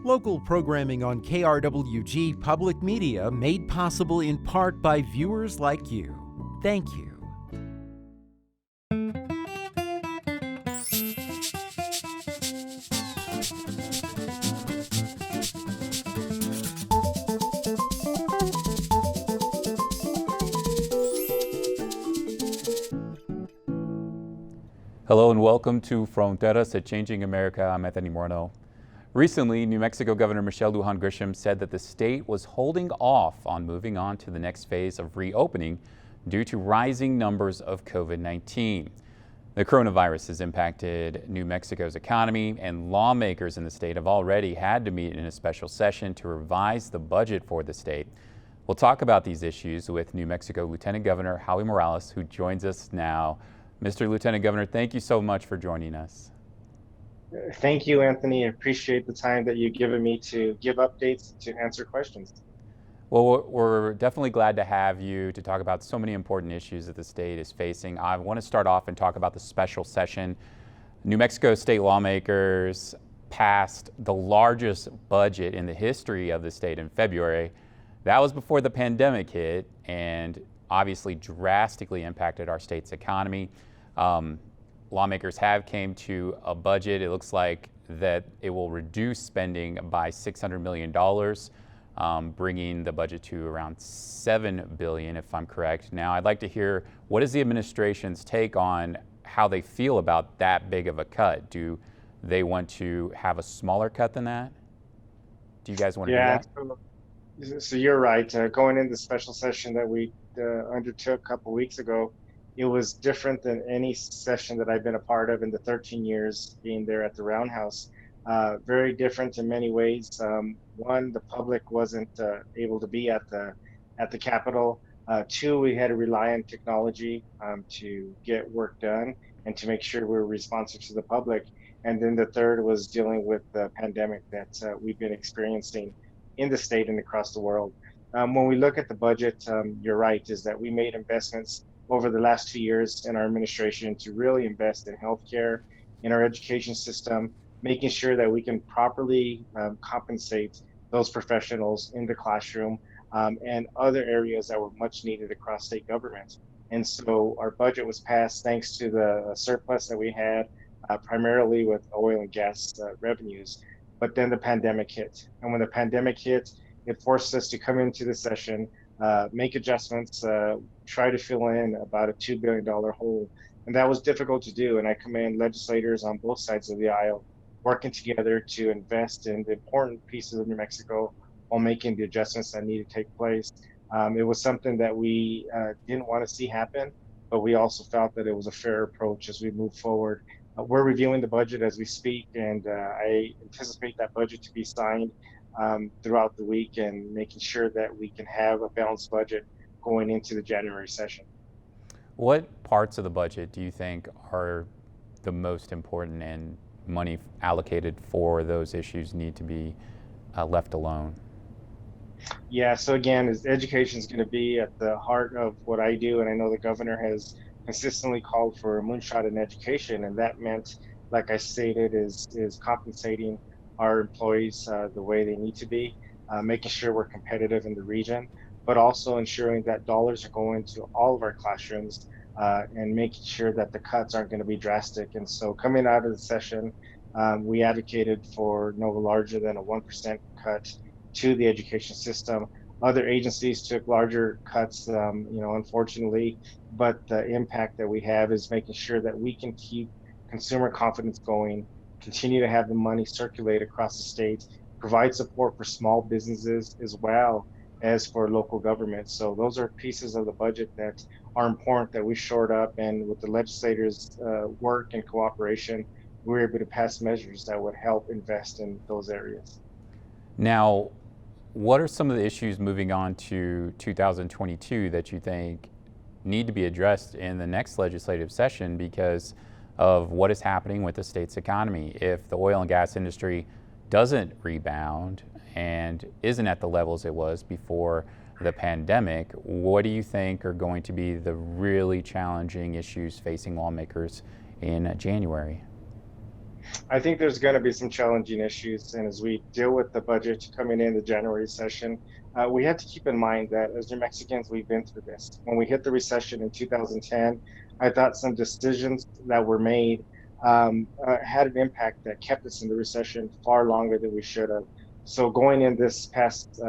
Local programming on KRWG Public Media made possible in part by viewers like you. Thank you. Hello and welcome to Fronteras at Changing America. I'm Anthony Moreno. Recently, New Mexico Governor Michelle Lujan Grisham said that the state was holding off on moving on to the next phase of reopening due to rising numbers of COVID-19. The coronavirus has impacted New Mexico's economy, and lawmakers in the state have already had to meet in a special session to revise the budget for the state. We'll talk about these issues with New Mexico Lieutenant Governor Howie Morales, who joins us now. Mr. Lieutenant Governor, thank you so much for joining us. Thank you, Anthony. I appreciate the time that you've given me to give updates, to answer questions. Well, we're definitely glad to have you to talk about so many important issues that the state is facing. I want to start off and talk about the special session. New Mexico state lawmakers passed the largest budget in the history of the state in February. That was before the pandemic hit and obviously drastically impacted our state's economy. Lawmakers have came to a budget. It looks like that it will reduce spending by $600 million, bringing the budget to around $7 billion, if I'm correct. Now, I'd like to hear what is the administration's take on how they feel about that big of a cut? Do they want to have a smaller cut than that? Do you guys want to do that? So you're right. Going into the special session that we undertook a couple weeks ago, it was different than any session that I've been a part of in the 13 years being there at the Roundhouse. Very different in many ways. One, the public wasn't able to be at the Capitol. Two, we had to rely on technology to get work done and to make sure we were responsive to the public. And then the third was dealing with the pandemic that we've been experiencing in the state and across the world. When we look at the budget, you're right, is that we made investments over the last 2 years in our administration to really invest in healthcare, in our education system, making sure that we can properly compensate those professionals in the classroom and other areas that were much needed across state government. And so our budget was passed thanks to the surplus that we had, primarily with oil and gas revenues. But then the pandemic hit. And when the pandemic hit, it forced us to come into the session, make adjustments, try to fill in about a $2 billion hole. And that was difficult to do. And I commend legislators on both sides of the aisle working together to invest in the important pieces of New Mexico while making the adjustments that need to take place. It was something that we didn't want to see happen, but we also felt that it was a fair approach as we move forward. We're reviewing the budget as we speak, and I anticipate that budget to be signed throughout the week and making sure that we can have a balanced budget going into the January session. What parts of the budget do you think are the most important and money allocated for those issues need to be left alone? Yeah, so again, education is going to be at the heart of what I do, and I know the governor has consistently called for a moonshot in education, and that meant, like I stated, is compensating our employees the way they need to be, making sure we're competitive in the region, but also ensuring that dollars are going to all of our classrooms and making sure that the cuts aren't going to be drastic. And so coming out of the session, we advocated for no larger than a 1% cut to the education system. Other agencies took larger cuts, unfortunately, but the impact that we have is making sure that we can keep consumer confidence going, continue to have the money circulate across the state, provide support for small businesses as well as for local government. So those are pieces of the budget that are important that we shored up, and with the legislators' work and cooperation, we were able to pass measures that would help invest in those areas. Now, what are some of the issues moving on to 2022 that you think need to be addressed in the next legislative session because of what is happening with the state's economy? If the oil and gas industry doesn't rebound and isn't at the levels it was before the pandemic, what do you think are going to be the really challenging issues facing lawmakers in January? I think there's going to be some challenging issues, and as we deal with the budget coming in the January session, we have to keep in mind that as New Mexicans, we've been through this. When we hit the recession in 2010, I thought some decisions that were made had an impact that kept us in the recession far longer than we should have. So going in this past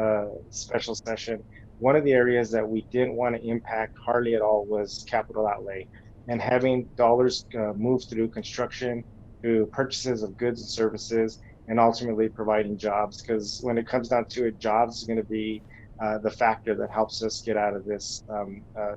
special session, one of the areas that we didn't want to impact hardly at all was capital outlay, and having dollars move through construction, through purchases of goods and services, and ultimately providing jobs. Because when it comes down to it, jobs is going to be the factor that helps us get out of this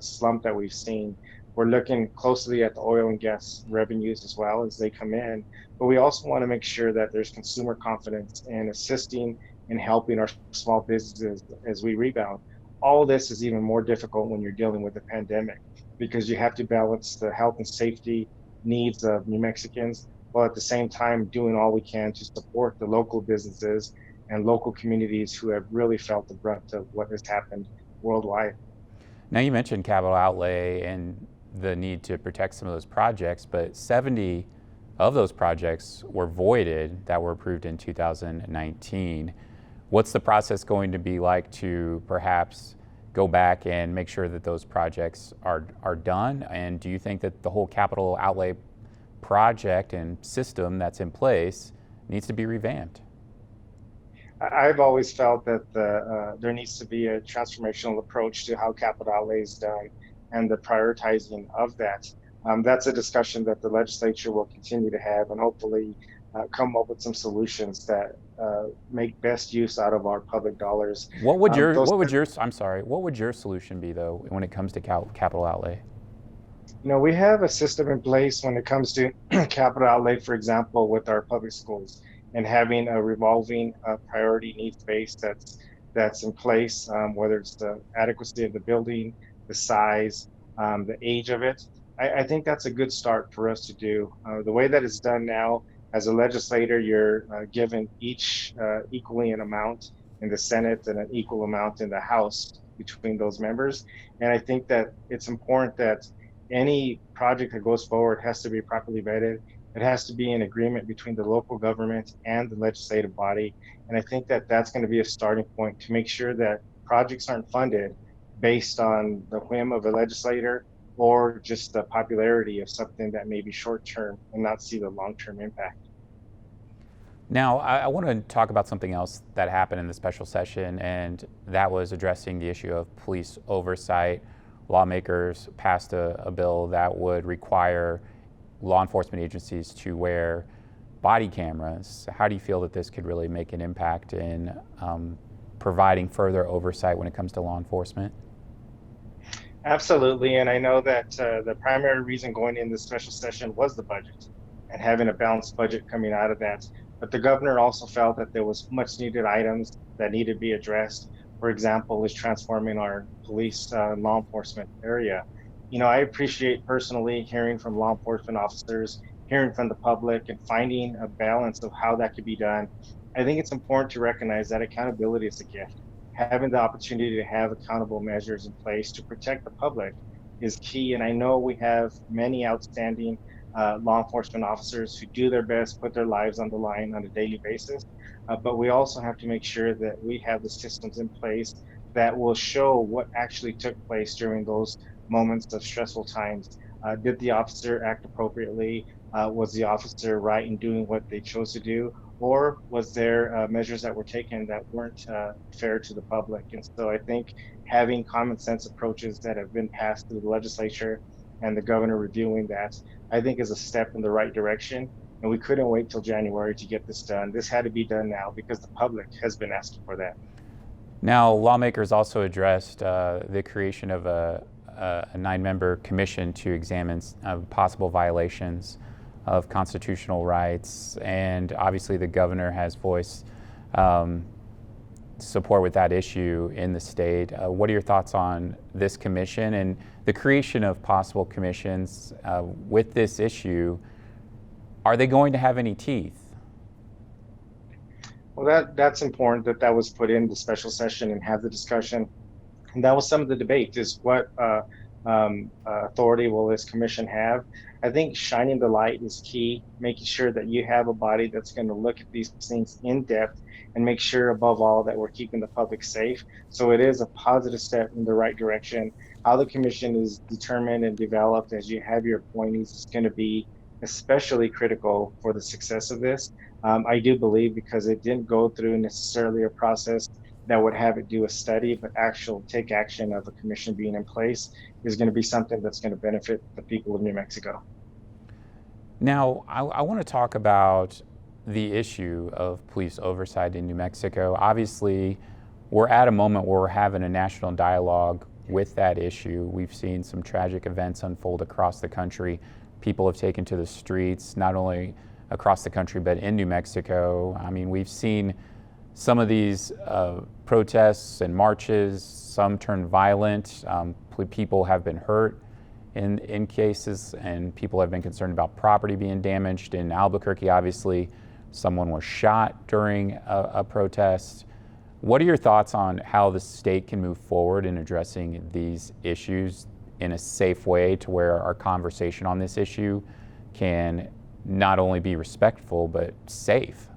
slump that we've seen. We're looking closely at the oil and gas revenues as well as they come in, but we also want to make sure that there's consumer confidence and assisting and helping our small businesses as we rebound. All this is even more difficult when you're dealing with a pandemic because you have to balance the health and safety needs of New Mexicans while at the same time doing all we can to support the local businesses and local communities who have really felt the brunt of what has happened worldwide. Now, you mentioned capital outlay and the need to protect some of those projects, but 70 of those projects were voided that were approved in 2019. What's the process going to be like to perhaps go back and make sure that those projects are done? And do you think that the whole capital outlay project and system that's in place needs to be revamped? I've always felt that there needs to be a transformational approach to how capital outlay is done and the prioritizing of that. That's a discussion that the legislature will continue to have and hopefully come up with some solutions that make best use out of our public dollars. What would your solution be though when it comes to capital outlay? We have a system in place when it comes to capital outlay, for example, with our public schools and having a revolving priority needs base that's in place, whether it's the adequacy of the building, the size, the age of it. I think that's a good start for us to do. The way that it's done now, as a legislator, you're given each equally an amount in the Senate and an equal amount in the House between those members. And I think that it's important that any project that goes forward has to be properly vetted. It has to be in agreement between the local government and the legislative body. And I think that that's going to be a starting point to make sure that projects aren't funded based on the whim of a legislator or just the popularity of something that may be short term and not see the long term impact. Now, I want to talk about something else that happened in the special session, and that was addressing the issue of police oversight. Lawmakers passed a bill that would require law enforcement agencies to wear body cameras. How do you feel that this could really make an impact in providing further oversight when it comes to law enforcement? Absolutely. And I know that the primary reason going in this special session was the budget and having a balanced budget coming out of that. But the governor also felt that there was much needed items that needed to be addressed. For example, is transforming our police law enforcement area. I appreciate personally hearing from law enforcement officers, hearing from the public, and finding a balance of how that could be done. I think it's important to recognize that accountability is a gift. Having the opportunity to have accountable measures in place to protect the public is key. And I know we have many outstanding law enforcement officers who do their best, put their lives on the line on a daily basis. But we also have to make sure that we have the systems in place that will show what actually took place during those moments of stressful times. Did the officer act appropriately? Was the officer right in doing what they chose to do? Or was there measures that were taken that weren't fair to the public? And so I think having common sense approaches that have been passed through the legislature and the governor reviewing that, I think is a step in the right direction. And we couldn't wait till January to get this done. This had to be done now because the public has been asking for that. Now, lawmakers also addressed the creation of a 9-member commission to examine possible violations of constitutional rights, and obviously the governor has voiced support with that issue in the state. What are your thoughts on this commission and the creation of possible commissions with this issue? Are they going to have any teeth? Well, that's important that was put in the special session and have the discussion. And that was some of the debate is what authority will this commission have? I think shining the light is key, making sure that you have a body that's going to look at these things in depth and make sure, above all, that we're keeping the public safe. So it is a positive step in the right direction. How the commission is determined and developed as you have your appointees is going to be especially critical for the success of this. I do believe because it didn't go through necessarily a process that would have it do a study, but actual take action of a commission being in place is going to be something that's going to benefit the people of New Mexico. Now, I want to talk about the issue of police oversight in New Mexico. Obviously, we're at a moment where we're having a national dialogue with that issue. We've seen some tragic events unfold across the country. People have taken to the streets, not only across the country, but in New Mexico. I mean, we've seen some of these protests and marches, some turn violent. People have been hurt in cases, and people have been concerned about property being damaged. In Albuquerque, obviously, someone was shot during a protest. What are your thoughts on how the state can move forward in addressing these issues in a safe way to where our conversation on this issue can not only be respectful, but safe?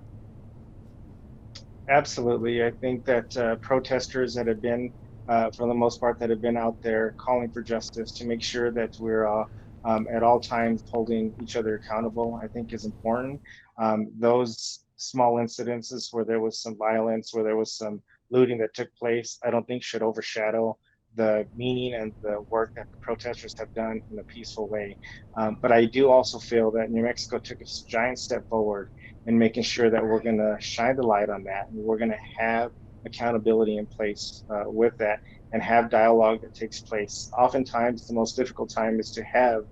Absolutely. I think that protesters that have been, for the most part, that have been out there calling for justice to make sure that we're at all times holding each other accountable, I think is important. Those small incidences where there was some violence, where there was some looting that took place, I don't think should overshadow the meaning and the work that the protesters have done in a peaceful way. But I do also feel that New Mexico took a giant step forward in making sure that we're going to shine the light on that, and we're going to have accountability in place with that, and have dialogue that takes place. Oftentimes, the most difficult time is to have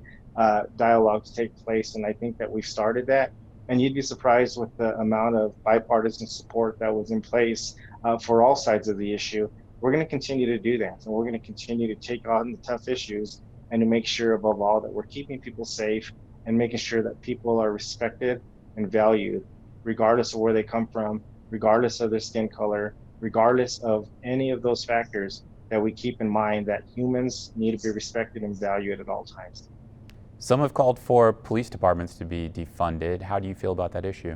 dialogue to take place, and I think that we've started that. And you'd be surprised with the amount of bipartisan support that was in place for all sides of the issue. We're going to continue to do that, and we're going to continue to take on the tough issues and to make sure, above all, that we're keeping people safe and making sure that people are respected and valued, regardless of where they come from, regardless of their skin color, regardless of any of those factors, that we keep in mind that humans need to be respected and valued at all times. Some have called for police departments to be defunded. How do you feel about that issue?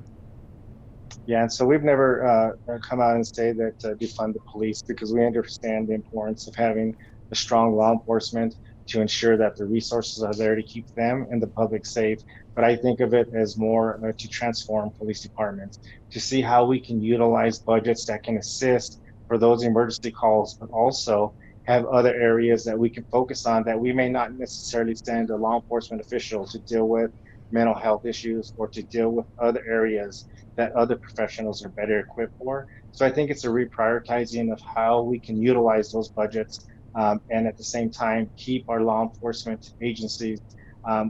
Yeah, and so we've never come out and say that defund the police, because we understand the importance of having a strong law enforcement to ensure that the resources are there to keep them and the public safe. But I think of it as more to transform police departments, to see how we can utilize budgets that can assist for those emergency calls, but also have other areas that we can focus on that we may not necessarily send a law enforcement official to deal with mental health issues or to deal with other areas that other professionals are better equipped for. So I think it's a reprioritizing of how we can utilize those budgets, and at the same time keep our law enforcement agencies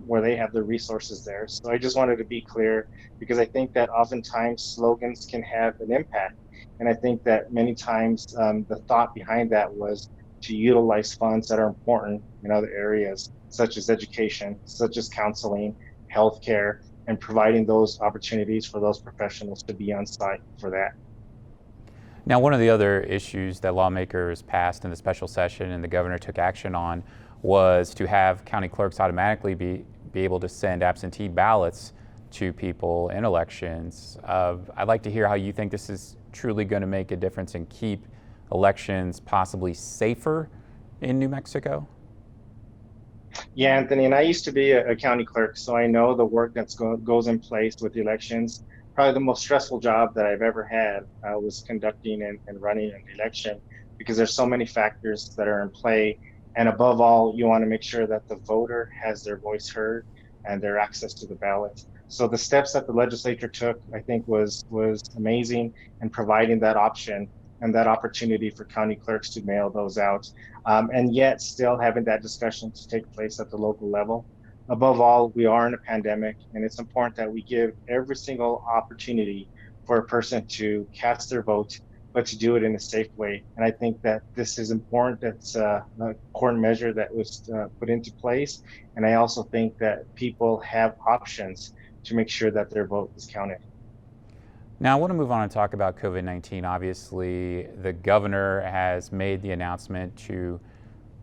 where they have the resources there. So I just wanted to be clear, because I think that oftentimes slogans can have an impact. And I think that many times the thought behind that was to utilize funds that are important in other areas, such as education, such as counseling, healthcare, and providing those opportunities for those professionals to be on site for that. Now, one of the other issues that lawmakers passed in the special session and the governor took action on was to have county clerks automatically be able to send absentee ballots to people in elections. I'd like to hear how you think this is truly going to make a difference and keep elections possibly safer in New Mexico. Yeah, Anthony, and I used to be a county clerk, so I know the work that goes in place with the elections. Probably the most stressful job that I've ever had was conducting and running an election, because there's so many factors that are in play. And above all, you want to make sure that the voter has their voice heard and their access to the ballot. So the steps that the legislature took, I think, was amazing in providing that option and that opportunity for county clerks to mail those out, and yet still having that discussion to take place at the local level. Above all, we are in a pandemic, and it's important that we give every single opportunity for a person to cast their vote, but to do it in a safe way. And I think that this is important. That's an important measure that was put into place. And I also think that people have options to make sure that their vote is counted. Now, I want to move on and talk about COVID-19. Obviously, the governor has made the announcement to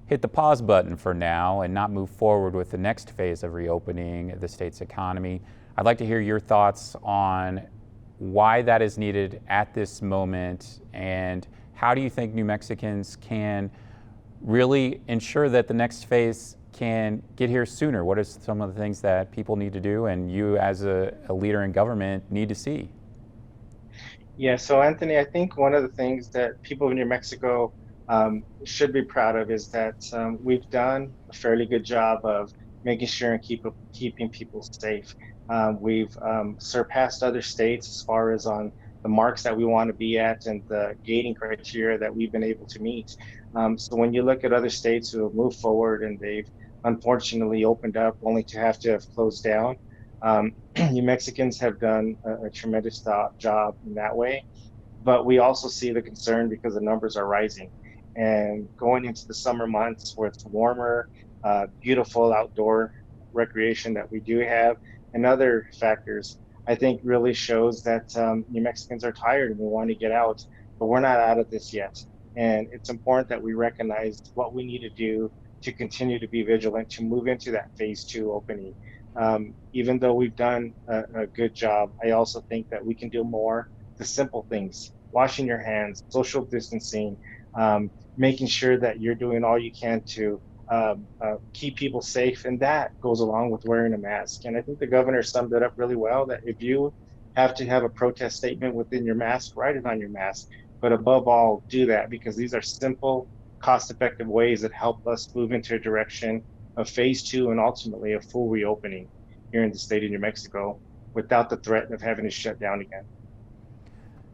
hit the pause button for now and not move forward with the next phase of reopening the state's economy. I'd like to hear your thoughts on why that is needed at this moment, and how do you think New Mexicans can really ensure that the next phase can get here sooner? What are some of the things that people need to do and you as a leader in government need to see? Yeah, so Anthony, I think one of the things that people in New Mexico should be proud of is that we've done a fairly good job of making sure and keeping people safe. We've surpassed other states as far as on the marks that we want to be at and the gating criteria that we've been able to meet. So when you look at other states who have moved forward and they've unfortunately opened up only to have closed down, New Mexicans have done a tremendous job in that way. But we also see the concern because the numbers are rising. And going into the summer months where it's warmer, beautiful outdoor recreation that we do have, and other factors, I think really shows that New Mexicans are tired and we want to get out, but we're not out of this yet. And it's important that we recognize what we need to do to continue to be vigilant, to move into that phase 2 opening. Even though we've done a good job, I also think that we can do more. The simple things, washing your hands, social distancing, making sure that you're doing all you can to keep people safe. And that goes along with wearing a mask. And I think the governor summed it up really well, that if you have to have a protest statement within your mask, write it on your mask. But above all, do that, because these are simple, cost-effective ways that help us move into a direction of phase 2 and ultimately a full reopening here in the state of New Mexico without the threat of having to shut down again.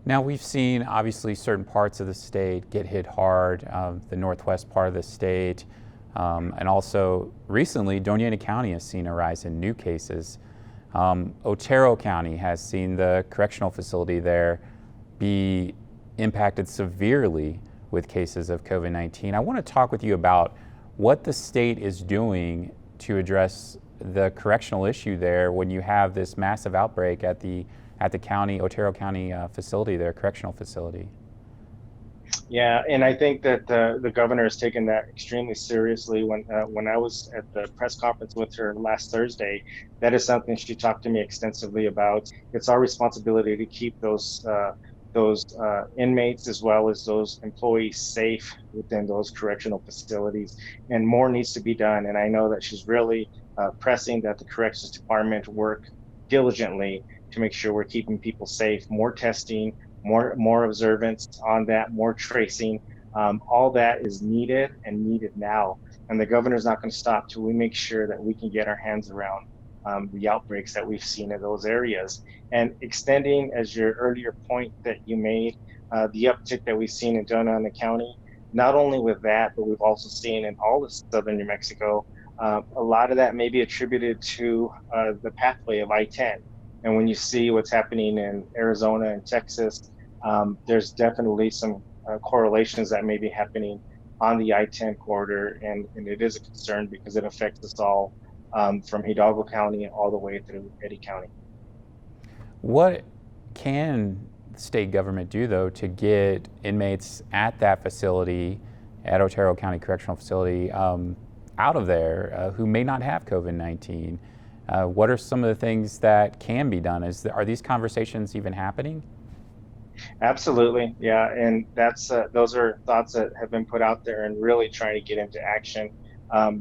Now, we've seen obviously certain parts of the state get hit hard, the northwest part of the state, and also recently Doña County has seen a rise in new cases. Otero County has seen the correctional facility there be impacted severely with cases of COVID-19. I want to talk with you about what the state is doing to address the correctional issue there when you have this massive outbreak at the county, Otero County facility, their correctional facility. Yeah, and I think that the governor has taken that extremely seriously. When I was at the press conference with her last Thursday, that is something she talked to me extensively about. It's our responsibility to keep those inmates as well as those employees safe within those correctional facilities, and more needs to be done. And I know that she's really pressing that the corrections department work diligently to make sure we're keeping people safe. More testing, more observance on that, more tracing. All that is needed and needed now. And the governor's not going to stop till we make sure that we can get our hands around the outbreaks that we've seen in those areas. And extending, as your earlier point that you made, the uptick that we've seen in Doña County, not only with that, but we've also seen in all of southern New Mexico, a lot of that may be attributed to the pathway of I-10. And when you see what's happening in Arizona and Texas, there's definitely some correlations that may be happening on the I-10 corridor, and it is a concern because it affects us all, from Hidalgo County all the way through Eddy County. What can the state government do, though, to get inmates at that facility, at Otero County Correctional Facility, out of there who may not have COVID-19? What are some of the things that can be done? Are these conversations even happening? Absolutely, yeah, and that's those are thoughts that have been put out there and really trying to get into action.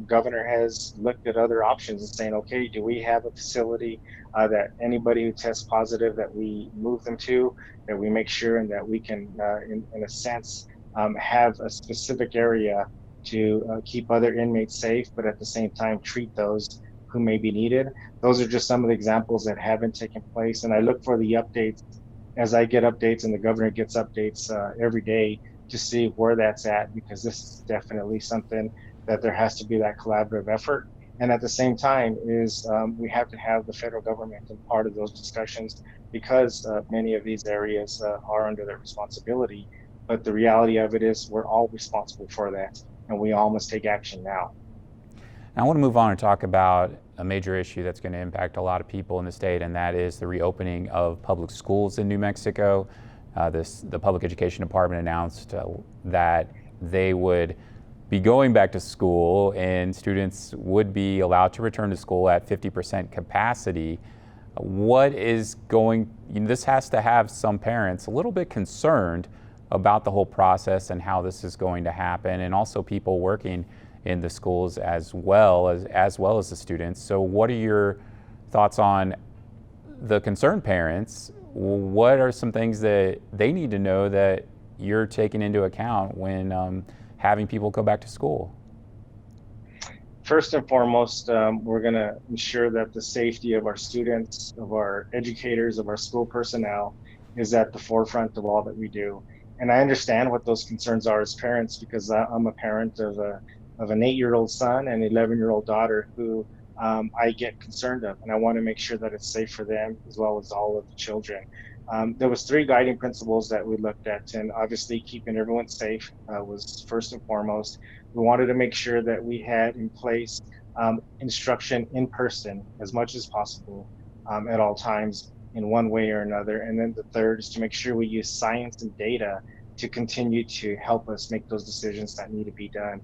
Governor has looked at other options and saying, okay, do we have a facility that anybody who tests positive that we move them to, that we make sure and that we can, in a sense, have a specific area to keep other inmates safe, but at the same time treat those who may be needed. Those are just some of the examples that haven't taken place. And I look for the updates as I get updates and the governor gets updates every day to see where that's at, because this is definitely something that there has to be that collaborative effort. And at the same time is we have to have the federal government in part of those discussions, because many of these areas are under their responsibility. But the reality of it is we're all responsible for that, and we all must take action now. Now I want to move on and talk about a major issue that's going to impact a lot of people in the state, and that is the reopening of public schools in New Mexico. The Public Education Department announced that they would be going back to school and students would be allowed to return to school at 50% capacity. What is going, this has to have some parents a little bit concerned about the whole process and how this is going to happen, and also people working in the schools as well as the students. So what are your thoughts on the concerned parents? What are some things that they need to know that you're taking into account when having people go back to school? First and foremost, we're going to ensure that the safety of our students, of our educators, of our school personnel is at the forefront of all that we do. And I understand what those concerns are as parents, because I'm a parent of an 8-year-old son and 11-year-old daughter who I get concerned of, and I want to make sure that it's safe for them as well as all of the children. There was 3 guiding principles that we looked at, and obviously keeping everyone safe was first and foremost. We wanted to make sure that we had in place instruction in person as much as possible at all times in one way or another. And then the third is to make sure we use science and data to continue to help us make those decisions that need to be done.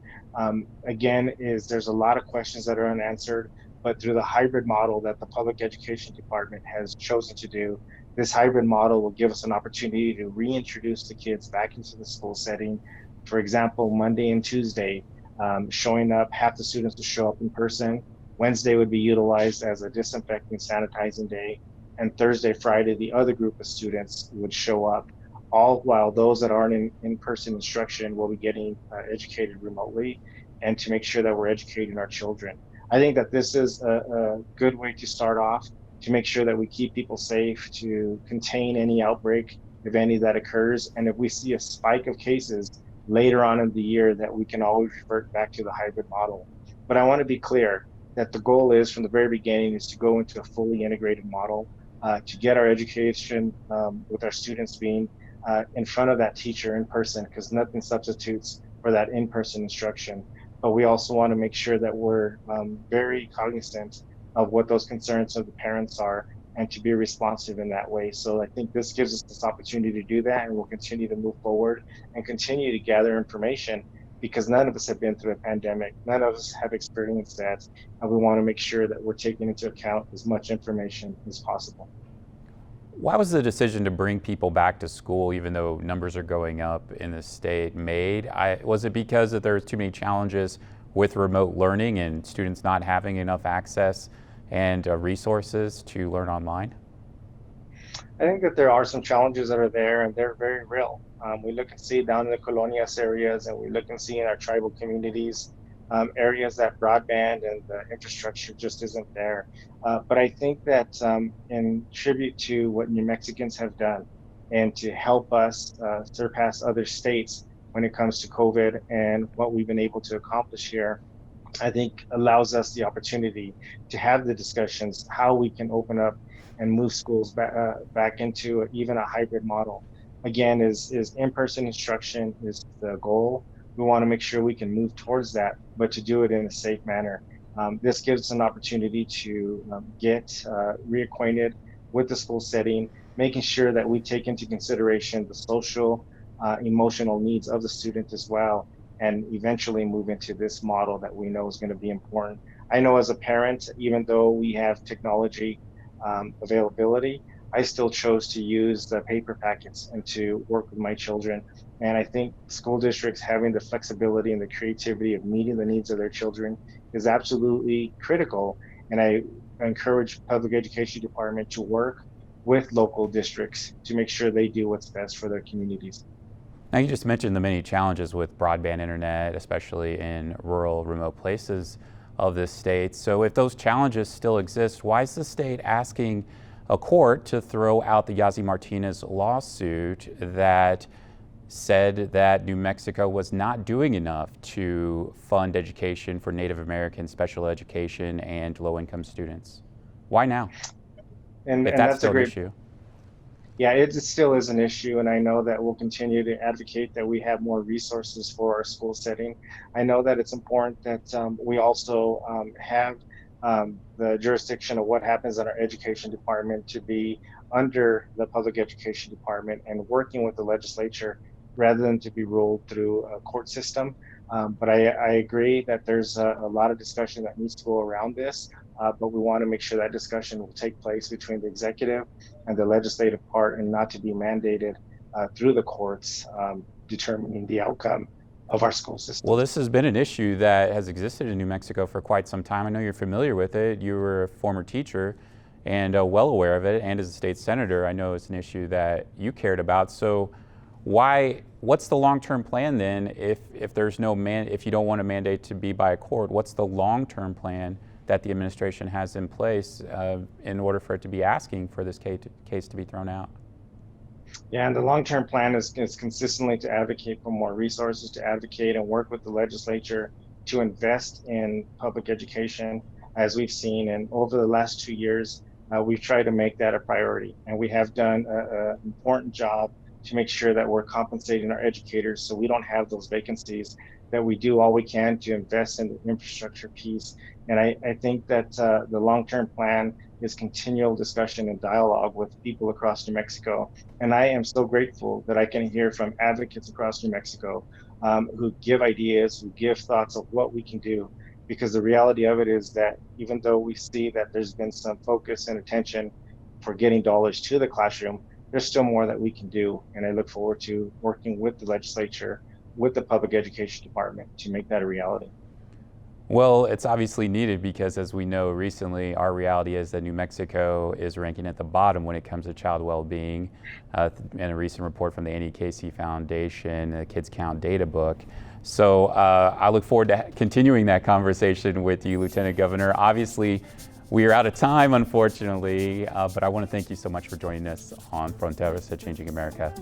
Again, there's a lot of questions that are unanswered, but through the hybrid model that the Public Education Department has chosen to do, this hybrid model will give us an opportunity to reintroduce the kids back into the school setting. For example, Monday and Tuesday, showing up, half the students will show up in person. Wednesday would be utilized as a disinfecting, sanitizing day. And Thursday, Friday, the other group of students would show up, all while those that aren't in-person instruction will be getting educated remotely, and to make sure that we're educating our children. I think that this is a good way to start off, to make sure that we keep people safe, to contain any outbreak, if any, that occurs. And if we see a spike of cases later on in the year, that we can always revert back to the hybrid model. But I want to be clear that the goal is, from the very beginning, is to go into a fully integrated model, to get our education with our students being in front of that teacher in person, because nothing substitutes for that in-person instruction. But we also want to make sure that we're very cognizant of what those concerns of the parents are, and to be responsive in that way. So I think this gives us this opportunity to do that, and we'll continue to move forward and continue to gather information, because none of us have been through a pandemic. None of us have experienced that. And we want to make sure that we're taking into account as much information as possible. Why was the decision to bring people back to school, even though numbers are going up in the state, made? Was it because that there's too many challenges with remote learning and students not having enough access and resources to learn online? I think that there are some challenges that are there, and they're very real. We look and see down in the colonias areas, and we look and see in our tribal communities, areas that broadband and the infrastructure just isn't there. But I think that in tribute to what New Mexicans have done, and to help us surpass other states when it comes to COVID and what we've been able to accomplish here, I think allows us the opportunity to have the discussions how we can open up and move schools back into even a hybrid model. Again, is in-person instruction is the goal. We want to make sure we can move towards that, but to do it in a safe manner. This gives us an opportunity to get reacquainted with the school setting, making sure that we take into consideration the social, emotional needs of the student as well, and eventually move into this model that we know is going to be important. I know as a parent, even though we have technology availability, I still chose to use the paper packets and to work with my children. And I think school districts having the flexibility and the creativity of meeting the needs of their children is absolutely critical. And I encourage public education department to work with local districts to make sure they do what's best for their communities. Now, you just mentioned the many challenges with broadband internet, especially in rural, remote places of this state. So if those challenges still exist, why is the state asking a court to throw out the Yazzie Martinez lawsuit that said that New Mexico was not doing enough to fund education for Native American special education and low-income students? Why now? And If that's still a great an issue. Yeah, it still is an issue, and I know that we'll continue to advocate that we have more resources for our school setting. I know that it's important that we also have the jurisdiction of what happens in our education department to be under the public education department and working with the legislature rather than to be ruled through a court system. But I agree that there's a lot of discussion that needs to go around this, but we want to make sure that discussion will take place between the executive and the legislative part and not to be mandated through the courts determining the outcome of our school system. Well, this has been an issue that has existed in New Mexico for quite some time. I know you're familiar with it. You were a former teacher and well aware of it, and as a state senator, I know it's an issue that you cared about. So what's the long-term plan then if there's no if you don't want a mandate to be by a court? What's the long-term plan that the administration has in place in order for it to be asking for this case to be thrown out? Yeah, and the long-term plan is consistently to advocate for more resources, to advocate and work with the legislature to invest in public education, as we've seen. And over the last 2 years, we've tried to make that a priority. And we have done an important job to make sure that we're compensating our educators so we don't have those vacancies, that we do all we can to invest in the infrastructure piece. And I think that the long-term plan is continual discussion and dialogue with people across New Mexico. And I am so grateful that I can hear from advocates across New Mexico who give ideas, who give thoughts of what we can do. Because the reality of it is that even though we see that there's been some focus and attention for getting dollars to the classroom, there's still more that we can do. And I look forward to working with the legislature, with the public education department to make that a reality. Well, it's obviously needed because, as we know recently, our reality is that New Mexico is ranking at the bottom when it comes to child well-being. In a recent report from the Annie Casey Foundation, the Kids Count data book. So I look forward to continuing that conversation with you, Lieutenant Governor. Obviously, we are out of time, unfortunately, but I want to thank you so much for joining us on Fronteras at Changing America.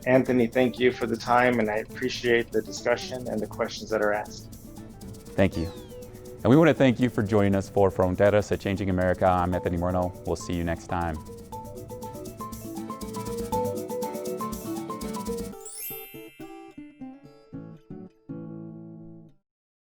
Anthony, thank you for the time, and I appreciate the discussion and the questions that are asked. Thank you. And we want to thank you for joining us for Fronteras at Changing America. I'm Anthony Moreno. We'll see you next time.